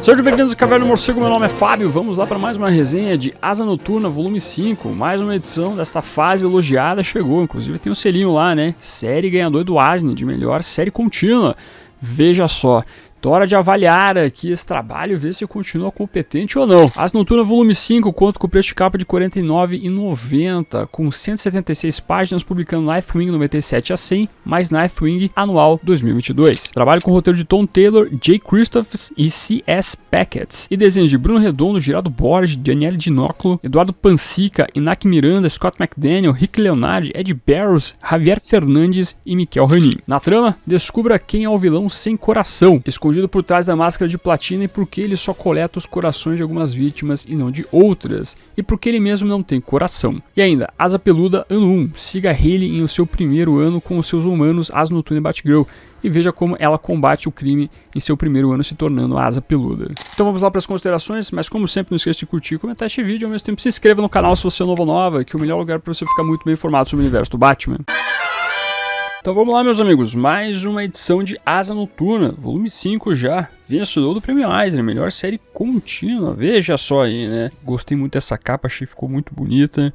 Sejam bem-vindos ao Caverna do Morcego, meu nome é Fábio, vamos lá para mais uma resenha de Asa Noturna, volume 5, mais uma edição desta fase elogiada chegou, inclusive tem um selinho lá, né, série ganhador do Asne, de melhor série contínua, veja só. Então, hora de avaliar aqui esse trabalho e ver se continua competente ou não. Asa Noturna volume 5 conta com o preço de capa de R$ 49,90, com 176 páginas, publicando Nightwing 97 a 100, mais Nightwing anual 2022. Trabalho com o roteiro de Tom Taylor, Jay Christophs e C.S. Packett. E desenhos de Bruno Redondo, Geraldo Borges, Daniele Dinoclo, Eduardo Pansica, Inak Miranda, Scott McDaniel, Rick Leonardi, Ed Barrows, Javier Fernandes e Miquel Ranin. Na trama, descubra quem é o vilão sem coração, escondido por trás da máscara de platina, e por que ele só coleta os corações de algumas vítimas e não de outras, e por que ele mesmo não tem coração. E ainda, Asa Peluda ano 1, siga Hayley em o seu primeiro ano com os seus humanos Asa Noturna e Batgirl, e veja como ela combate o crime em seu primeiro ano se tornando a Asa Peluda. Então vamos lá para as considerações, mas como sempre não esqueça de curtir e comentar este vídeo, ao mesmo tempo se inscreva no canal se você é novo ou nova, que é o melhor lugar para você ficar muito bem informado sobre o universo do Batman. Então vamos lá, meus amigos, mais uma edição de Asa Noturna, volume 5 já, vencedor do Prêmio Eisner, melhor série contínua, veja só aí, né, gostei muito dessa capa, achei que ficou muito bonita,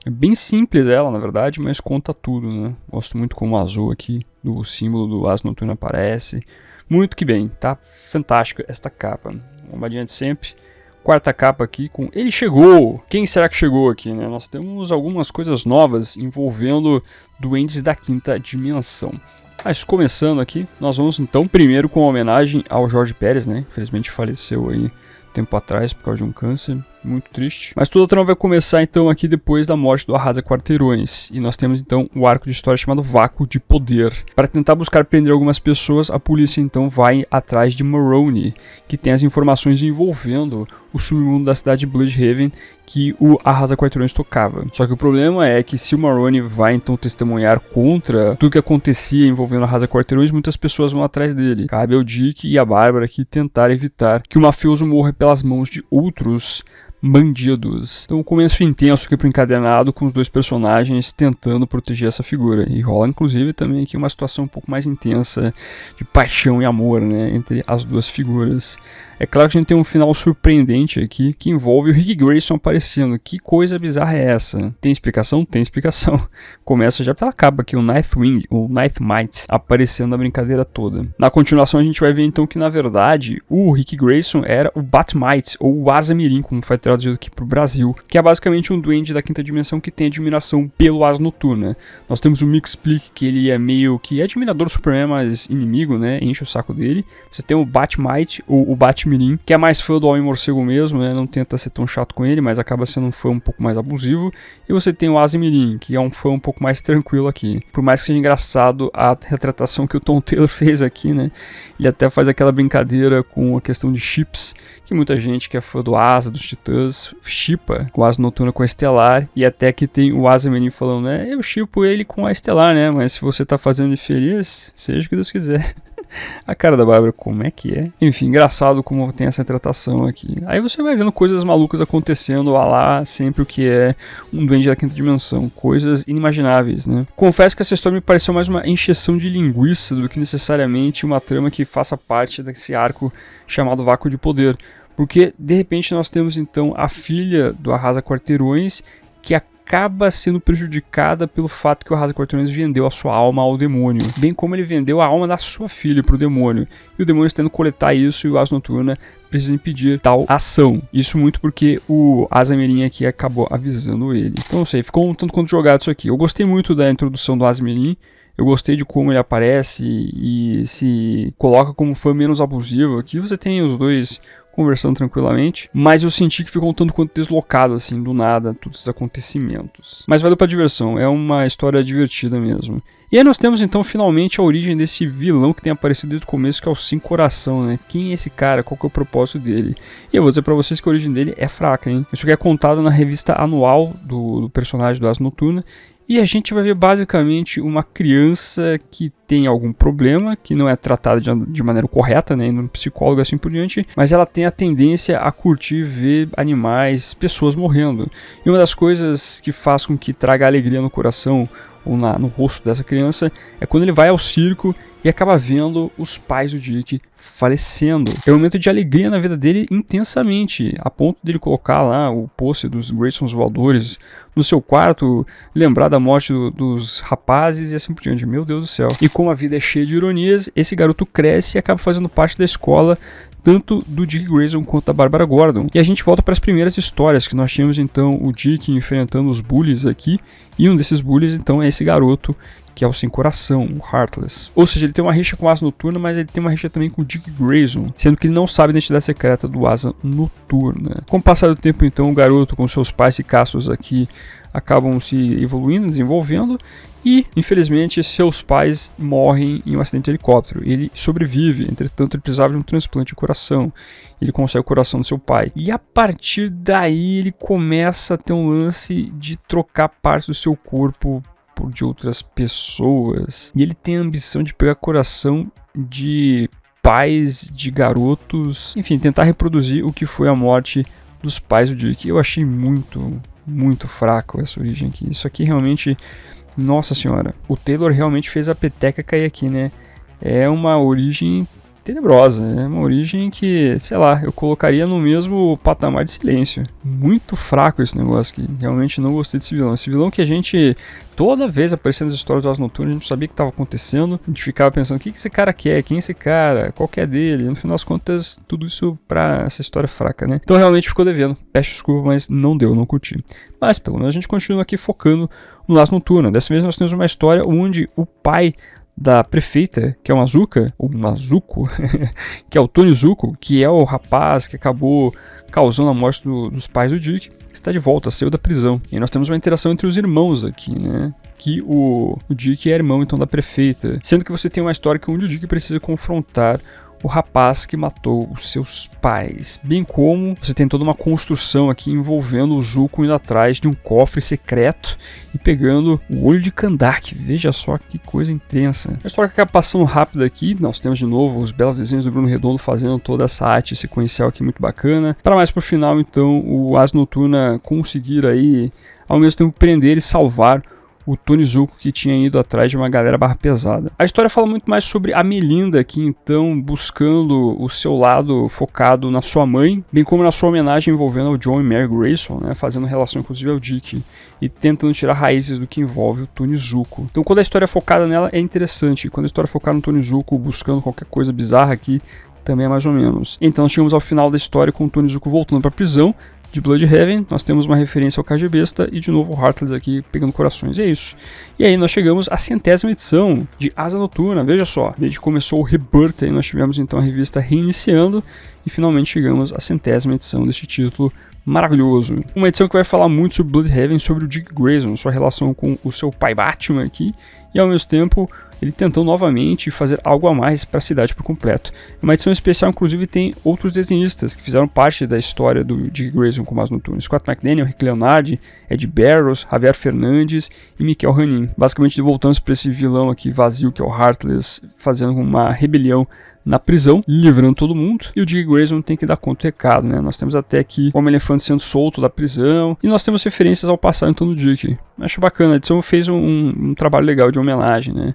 é bem simples ela, na verdade, mas conta tudo, né, gosto muito como o azul aqui do símbolo do Asa Noturna aparece, muito que bem, tá fantástica esta capa, bombadinha de sempre. Quarta capa aqui com Ele Chegou! Quem será que chegou aqui, né? Nós temos algumas coisas novas envolvendo duendes da quinta dimensão. Mas começando aqui, nós vamos então primeiro com uma homenagem ao Jorge Pérez, né? Infelizmente faleceu aí tempo atrás por causa de um câncer, muito triste. Mas toda a trama vai começar então aqui depois da morte do Arrasa Quarteirões. E nós temos então o arco de história chamado Vácuo de Poder. Para tentar buscar prender algumas pessoas, a polícia então vai atrás de Maroni, que tem as informações envolvendo o submundo da cidade de Bloodhaven que o Arrasa Quarteirões tocava. Só que o problema é que se o Maroni vai então testemunhar contra tudo que acontecia envolvendo o Arrasa Quarteirões, muitas pessoas vão atrás dele. Cabe ao Dick e a Bárbara aqui tentar evitar que o mafioso morra pelas mãos de outros bandidos. Então, um começo intenso aqui pro encadernado, com os dois personagens tentando proteger essa figura. E rola, inclusive, também aqui uma situação um pouco mais intensa de paixão e amor, né, entre as duas figuras. É claro que a gente tem um final surpreendente aqui, que envolve o Rick Grayson aparecendo. Que coisa bizarra é essa? Tem explicação? Tem explicação. Começa já pela capa aqui, o Nightwing, ou Nightmite, aparecendo na brincadeira toda. Na continuação a gente vai ver então que, na verdade, o Rick Grayson era o Batmite, ou o Asa Mirim, como foi traduzido aqui pro Brasil, que é basicamente um duende da quinta dimensão que tem admiração pelo Asa Noturna. Nós temos o Mixplique, que ele é meio que admirador do Superman, mas inimigo, né? Enche o saco dele. Você tem o Batmite, ou o Batmirim, que é mais fã do Homem-Morcego mesmo, né? Não tenta ser tão chato com ele, mas acaba sendo um fã um pouco mais abusivo. E você tem o Asa Mirim, que é um fã um pouco mais tranquilo aqui. Por mais que seja engraçado a retratação que o Tom Taylor fez aqui, né? Ele até faz aquela brincadeira com a questão de chips, que muita gente que é fã do Asa, dos Titãs, shippa com o Asa Noturna com a Estelar, e até que tem o Asa Mirim falando, né? Eu shippo ele com a Estelar, né? Mas se você tá fazendo ele feliz, seja o que Deus quiser. A cara da Bárbara, como é que é? Enfim, engraçado como tem essa tratação aqui. Aí você vai vendo coisas malucas acontecendo, lá sempre o que é um duende da quinta dimensão. Coisas inimagináveis, né? Confesso que essa história me pareceu mais uma encheção de linguiça do que necessariamente uma trama que faça parte desse arco chamado Vácuo de Poder. Porque, de repente, nós temos então a filha do Arrasa Quarteirões, que acaba sendo prejudicada pelo fato que o Arrasa Quarteirões vendeu a sua alma ao demônio, bem como ele vendeu a alma da sua filha para o demônio, e o demônio está tentando coletar isso, e o Asa Noturna precisa impedir tal ação. Isso muito porque o Asa Mirim aqui acabou avisando ele. Então não sei, ficou um tanto quanto jogado isso aqui. Eu gostei muito da introdução do Asa Mirim, eu gostei de como ele aparece e se coloca como fã menos abusivo. Aqui você tem os dois conversando tranquilamente, mas eu senti que ficou um tanto quanto deslocado, assim, do nada, todos esses acontecimentos. Mas valeu pra diversão, é uma história divertida mesmo. E aí nós temos então finalmente a origem desse vilão que tem aparecido desde o começo, que é o Sem Coração, né? Quem é esse cara? Qual que é o propósito dele? E eu vou dizer pra vocês que a origem dele é fraca, hein? Isso aqui é contado na revista anual do personagem do Asa Noturna. E a gente vai ver basicamente uma criança que tem algum problema, que não é tratada de maneira correta, né, indo no psicólogo assim por diante, mas ela tem a tendência a curtir ver animais, pessoas morrendo. E uma das coisas que faz com que traga alegria no coração ou no rosto dessa criança é quando ele vai ao circo e acaba vendo os pais do Dick falecendo. É um momento de alegria na vida dele intensamente, a ponto dele colocar lá o pôster dos Graysons voadores no seu quarto, lembrar da morte dos rapazes e assim por diante. Meu Deus do céu. E como a vida é cheia de ironias, esse garoto cresce e acaba fazendo parte da escola tanto do Dick Grayson quanto da Bárbara Gordon. E a gente volta para as primeiras histórias, que nós tínhamos então o Dick enfrentando os bullies aqui, e um desses bullies então é esse garoto que é o sem coração, o Heartless. Ou seja, ele tem uma rixa com a Asa Noturna, mas ele tem uma rixa também com o Dick Grayson, sendo que ele não sabe a identidade secreta do Asa Noturna. Com o passar do tempo então, o garoto com seus pais e caços aqui acabam se evoluindo, desenvolvendo, e infelizmente seus pais morrem em um acidente de helicóptero. Ele sobrevive, entretanto ele precisava de um transplante de coração. Ele consegue o coração do seu pai. E a partir daí ele começa a ter um lance de trocar partes do seu corpo por de outras pessoas. E ele tem a ambição de pegar coração de pais de garotos, enfim, tentar reproduzir o que foi a morte dos pais do Dick. Eu achei muito fraco essa origem aqui. Isso aqui realmente, nossa senhora, o Taylor realmente fez a peteca cair aqui, né? É uma origem tenebrosa, é uma origem que, sei lá, eu colocaria no mesmo patamar de Silêncio. Muito fraco esse negócio aqui, realmente não gostei desse vilão. Esse vilão que a gente, toda vez aparecendo nas histórias do Asa Noturna, a gente não sabia o que estava acontecendo, a gente ficava pensando, o que esse cara quer, quem é esse cara, qual que é dele, e no final das contas, tudo isso pra essa história fraca, né? Então realmente ficou devendo, peço desculpa, mas não deu, não curti. Mas pelo menos a gente continua aqui focando no Asa Noturna. Dessa vez nós temos uma história onde o pai da prefeita, que é o Mazuka, ou Mazuko, que é o Tony Zuko, que é o rapaz que acabou causando a morte dos pais do Dick, está de volta, saiu da prisão. E nós temos uma interação entre os irmãos aqui, né? Que o Dick é irmão então da prefeita, sendo que você tem uma história onde o Dick precisa confrontar o rapaz que matou os seus pais, bem como você tem toda uma construção aqui envolvendo o Zuko indo atrás de um cofre secreto e pegando o olho de Kandak. Veja só que coisa intensa. A história acaba passando rápido aqui, nós temos de novo os belos desenhos do Bruno Redondo fazendo toda essa arte sequencial aqui muito bacana, para mais pro final então o Asa Noturna conseguir aí ao mesmo tempo prender e salvar o Tony Zuko, que tinha ido atrás de uma galera barra pesada. A história fala muito mais sobre a Melinda aqui, então, buscando o seu lado focado na sua mãe, bem como na sua homenagem envolvendo o John e Mary Grayson, né, fazendo relação inclusive ao Dick, e tentando tirar raízes do que envolve o Tony Zuko. Então, quando a história é focada nela, é interessante. Quando a história é focada no Tony Zuko, buscando qualquer coisa bizarra aqui, também é mais ou menos. Então, chegamos ao final da história com o Tony Zuko voltando para a prisão de Bloodhaven. Nós temos uma referência ao KGBesta e de novo o Heartless aqui pegando corações, e é isso. E aí nós chegamos à 100ª edição de Asa Noturna, veja só, desde que começou o Rebirth, aí nós tivemos então a revista reiniciando e finalmente chegamos à 100ª edição deste título maravilhoso. Uma edição que vai falar muito sobre Bloodhaven, sobre o Dick Grayson, sua relação com o seu pai Batman aqui, e ao mesmo tempo ele tentou novamente fazer algo a mais para a cidade por completo. Uma edição especial, inclusive, tem outros desenhistas que fizeram parte da história do Dick Grayson com Asa Noturna. Scott McDaniel, Rick Leonardi, Ed Barrows, Javier Fernandes e Miquel Hanin. Basicamente voltamos para esse vilão aqui vazio que é o Heartless, fazendo uma rebelião na prisão, livrando todo mundo, e o Dick Grayson tem que dar conta do recado, né? Nós temos até aqui o Homem-Elefante sendo solto da prisão, e nós temos referências ao passado então do Dick. Acho bacana, a edição fez um trabalho legal de homenagem, né?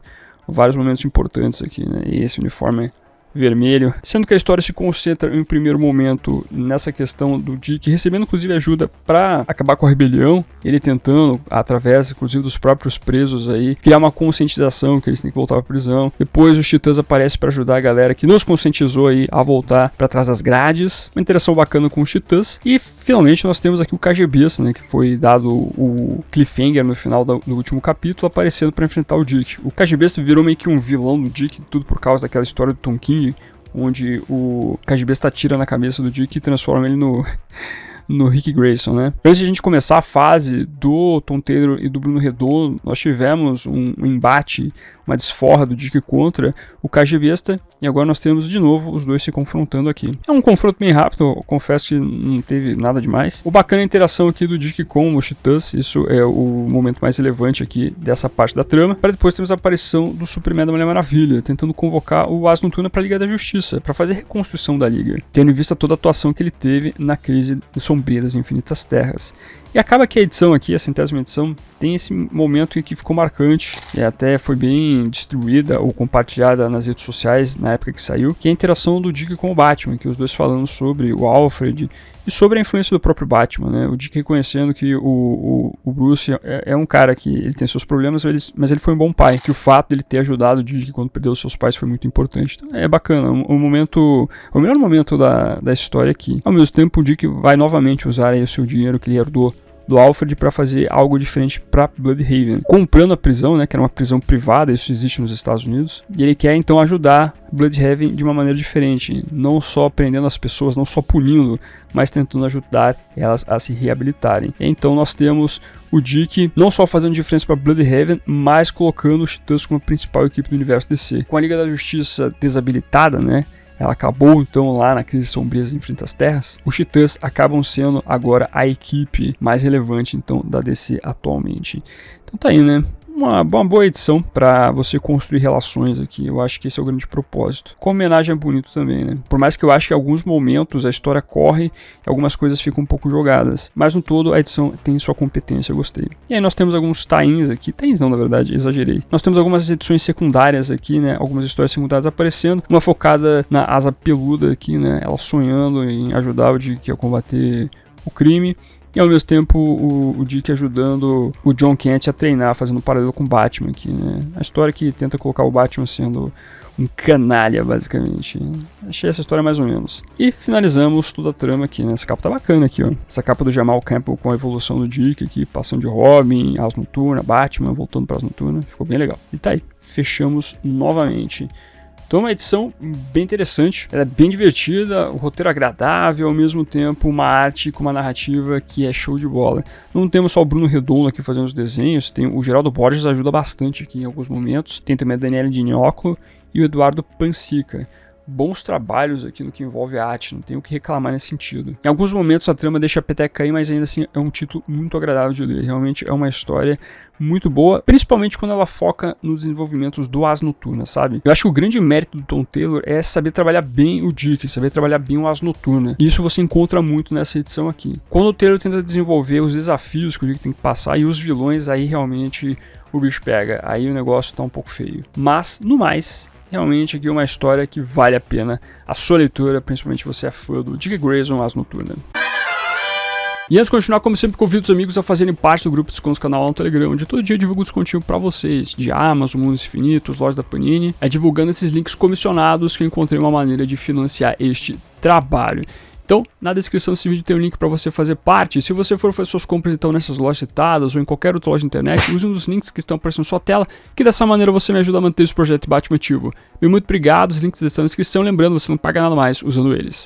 Vários momentos importantes aqui, né? E esse uniforme vermelho, sendo que a história se concentra em primeiro momento nessa questão do Dick recebendo inclusive ajuda para acabar com a rebelião, ele tentando, através inclusive dos próprios presos aí, criar uma conscientização que eles têm que voltar para a prisão. Depois os Titãs aparecem para ajudar a galera que nos conscientizou aí a voltar para trás das grades, uma interação bacana com os Titãs, e finalmente nós temos aqui o KGBista, né, que foi dado o cliffhanger no final do último capítulo, aparecendo para enfrentar o Dick. O KGBista virou meio que um vilão do Dick, tudo por causa daquela história do Tom King, onde o KGBista atira na cabeça do Dick e transforma ele no Rick Grayson, né? Antes de a gente começar a fase do Tom Taylor e do Bruno Redondo, nós tivemos um embate, uma desforra do Dick contra o KGBista, e agora nós temos de novo os dois se confrontando aqui. É um confronto bem rápido, eu confesso que não teve nada demais. O bacana é a interação aqui do Dick com os Titãs, isso é o momento mais relevante aqui dessa parte da trama. Para depois temos a aparição do Superman da Mulher Maravilha, tentando convocar o Asa Noturna para a Liga da Justiça, para fazer a reconstrução da Liga, tendo em vista toda a atuação que ele teve na crise sombria Sombria das Infinitas Terras. E acaba que a edição aqui, a 100ª edição, tem esse momento que ficou marcante e até foi bem distribuída ou compartilhada nas redes sociais na época que saiu, que é a interação do Dick com o Batman, que os dois falando sobre o Alfred e sobre a influência do próprio Batman, né? O Dick reconhecendo que o Bruce é um cara que ele tem seus problemas, mas ele foi um bom pai, que o fato dele ter ajudado o Dick quando perdeu seus pais foi muito importante. Então é bacana, o melhor momento da história aqui. Ao mesmo tempo, o Dick vai novamente usar aí o seu dinheiro que ele herdou do Alfred para fazer algo diferente para Bloodhaven, comprando a prisão, né, que era uma prisão privada, isso existe nos Estados Unidos, e ele quer então ajudar Bloodhaven de uma maneira diferente, não só prendendo as pessoas, não só punindo, mas tentando ajudar elas a se reabilitarem. E então nós temos o Dick não só fazendo diferença para Bloodhaven, mas colocando os Titãs como a principal equipe do universo DC. Com a Liga da Justiça desabilitada, né, ela acabou então lá na Crise Sombria das Infinitas Terras, os Titãs acabam sendo agora a equipe mais relevante então da DC atualmente. Então tá aí, né? Uma boa edição para você construir relações aqui. Eu acho que esse é o grande propósito. Com homenagem é bonito também, né? Por mais que eu acho que em alguns momentos a história corre e algumas coisas ficam um pouco jogadas. Mas no todo a edição tem sua competência, eu gostei. E aí nós temos alguns tie-ins aqui. Tie-ins não, na verdade, exagerei. Nós temos algumas edições secundárias aqui, né? Algumas histórias secundárias aparecendo. Uma focada na Asa Peluda aqui, né? Ela sonhando em ajudar o Dick a combater o crime. E ao mesmo tempo o Dick ajudando o John Kent a treinar, fazendo um paralelo com o Batman aqui, né? A história que tenta colocar o Batman sendo um canalha, basicamente. Achei essa história mais ou menos. E finalizamos toda a trama aqui, né? Essa capa tá bacana aqui, ó. Essa capa do Jamal Campbell com a evolução do Dick aqui, passando de Robin, Asa Noturna, Batman, voltando para Asa Noturna. Ficou bem legal. E tá aí. Fechamos novamente. Então é uma edição bem interessante, ela é bem divertida, o roteiro agradável, ao mesmo tempo uma arte com uma narrativa que é show de bola. Não temos só o Bruno Redondo aqui fazendo os desenhos, tem o Geraldo Borges ajuda bastante aqui em alguns momentos, tem também a Daniela Dinioclo e o Eduardo Pansica. Bons trabalhos aqui no que envolve a arte, não tenho o que reclamar nesse sentido. Em alguns momentos a trama deixa a peteca cair, mas ainda assim é um título muito agradável de ler. Realmente é uma história muito boa, principalmente quando ela foca nos desenvolvimentos do Asa Noturna, sabe? Eu acho que o grande mérito do Tom Taylor é saber trabalhar bem o Dick, saber trabalhar bem o Asa Noturna. E isso você encontra muito nessa edição aqui. Quando o Taylor tenta desenvolver os desafios que o Dick tem que passar e os vilões, aí realmente o bicho pega. Aí o negócio tá um pouco feio. Mas, no mais, realmente aqui é uma história que vale a pena a sua leitura, principalmente se você é fã do Dick Grayson, Asa Noturna. E antes de continuar, como sempre, convido os amigos a fazerem parte do grupo de descontos do canal lá no Telegram, onde todo dia eu divulgo descontinho pra vocês, de Amazon, Mundos Infinitos, lojas da Panini, divulgando esses links comissionados que eu encontrei uma maneira de financiar este trabalho. Então, na descrição desse vídeo tem um link para você fazer parte. Se você for fazer suas compras então nessas lojas citadas ou em qualquer outra loja de internet, use um dos links que estão aparecendo na sua tela, que dessa maneira você me ajuda a manter esse projeto Batman ativo. Muito obrigado, os links estão na descrição, lembrando, você não paga nada mais usando eles.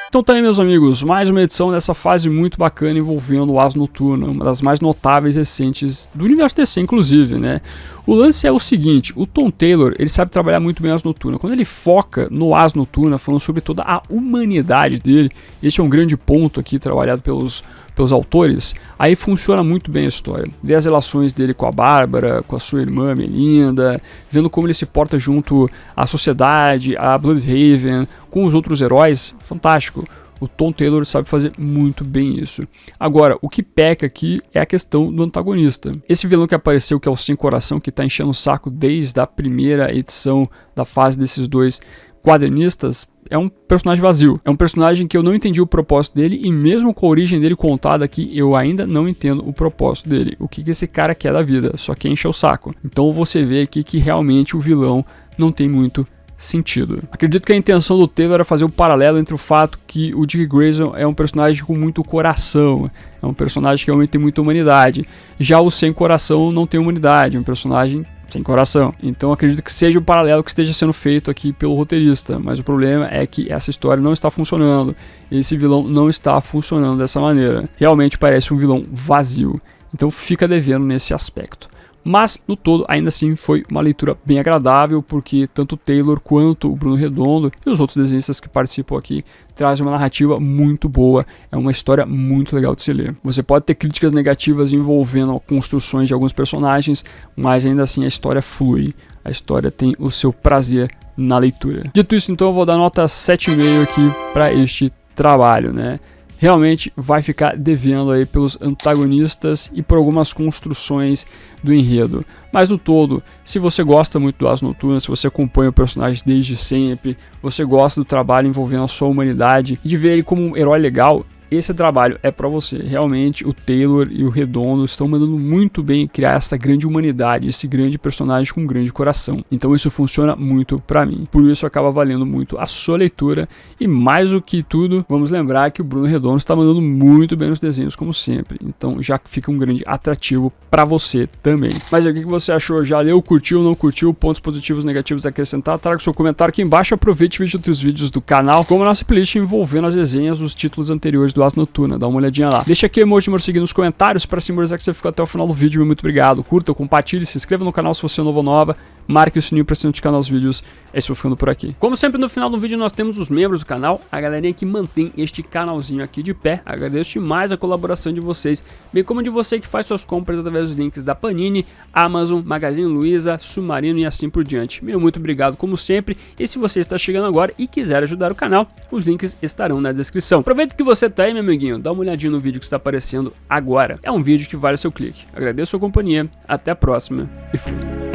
Então tá aí, meus amigos, mais uma edição dessa fase muito bacana envolvendo o Asa Noturna, uma das mais notáveis recentes do universo DC, inclusive, né? O lance é o seguinte, o Tom Taylor, ele sabe trabalhar muito bem o Asa Noturna. Quando ele foca no Asa Noturna, falando sobre toda a humanidade dele, este é um grande ponto aqui trabalhado pelos autores, aí funciona muito bem a história. Ver as relações dele com a Bárbara, com a sua irmã Melinda, vendo como ele se porta junto à sociedade, a Bloodhaven, com os outros heróis, fantástico. O Tom Taylor sabe fazer muito bem isso. Agora, o que peca aqui é a questão do antagonista. Esse vilão que apareceu, que é o Sem Coração, que está enchendo o saco desde a primeira edição da fase desses dois quadrinistas, é um personagem vazio. É um personagem que eu não entendi o propósito dele e mesmo com a origem dele contada aqui, eu ainda não entendo o propósito dele. O que esse cara quer da vida? Só quer encher o saco. Então você vê aqui que realmente o vilão não tem muito sentido. Acredito que a intenção do Taylor era fazer um paralelo entre o fato que o Dick Grayson é um personagem com muito coração, é um personagem que realmente tem muita humanidade. Já o Sem Coração não tem humanidade, é um personagem sem coração. Então acredito que seja o paralelo que esteja sendo feito aqui pelo roteirista, mas o problema é que essa história não está funcionando, esse vilão não está funcionando dessa maneira. Realmente parece um vilão vazio, então fica devendo nesse aspecto. Mas, no todo, ainda assim foi uma leitura bem agradável, porque tanto o Taylor quanto o Bruno Redondo e os outros desenhistas que participam aqui trazem uma narrativa muito boa, é uma história muito legal de se ler. Você pode ter críticas negativas envolvendo construções de alguns personagens, mas ainda assim a história flui, a história tem o seu prazer na leitura. Dito isso, então, eu vou dar nota 7,5 aqui para este trabalho, né? realmente vai ficar devendo aí pelos antagonistas e por algumas construções do enredo. Mas no todo, se você gosta muito do Asa Noturna, se você acompanha o personagem desde sempre, você gosta do trabalho envolvendo a sua humanidade e de ver ele como um herói legal, esse trabalho é pra você. Realmente o Taylor e o Redondo estão mandando muito bem criar essa grande humanidade, esse grande personagem com um grande coração. Então isso funciona muito pra mim. Por isso acaba valendo muito a sua leitura. E mais do que tudo, vamos lembrar que o Bruno Redondo está mandando muito bem nos desenhos, como sempre. Então já fica um grande atrativo pra você também. Mas aí, o que você achou? Já leu, curtiu, não curtiu? Pontos positivos, negativos a acrescentar? Traga o seu comentário aqui embaixo. Aproveite e veja outros vídeos do canal, como a nossa playlist envolvendo as resenhas dos títulos anteriores do Asa Noturna, dá uma olhadinha lá. Deixa aqui o emoji de morcego nos comentários para simbolizar que você ficou até o final do vídeo. Muito obrigado. Curta, compartilhe, se inscreva no canal se você é novo ou nova. Marque o sininho para se notificar nos vídeos. É isso, eu vou ficando por aqui. Como sempre, no final do vídeo nós temos os membros do canal, a galerinha que mantém este canalzinho aqui de pé. Agradeço demais a colaboração de vocês, bem como de você que faz suas compras através dos links da Panini, Amazon, Magazine Luiza, Submarino e assim por diante. Meu muito obrigado como sempre, e se você está chegando agora e quiser ajudar o canal, os links estarão na descrição. Aproveita que você tá aí, meu amiguinho, dá uma olhadinha no vídeo que está aparecendo agora. É um vídeo que vale o seu clique. Agradeço a sua companhia, até a próxima e fui.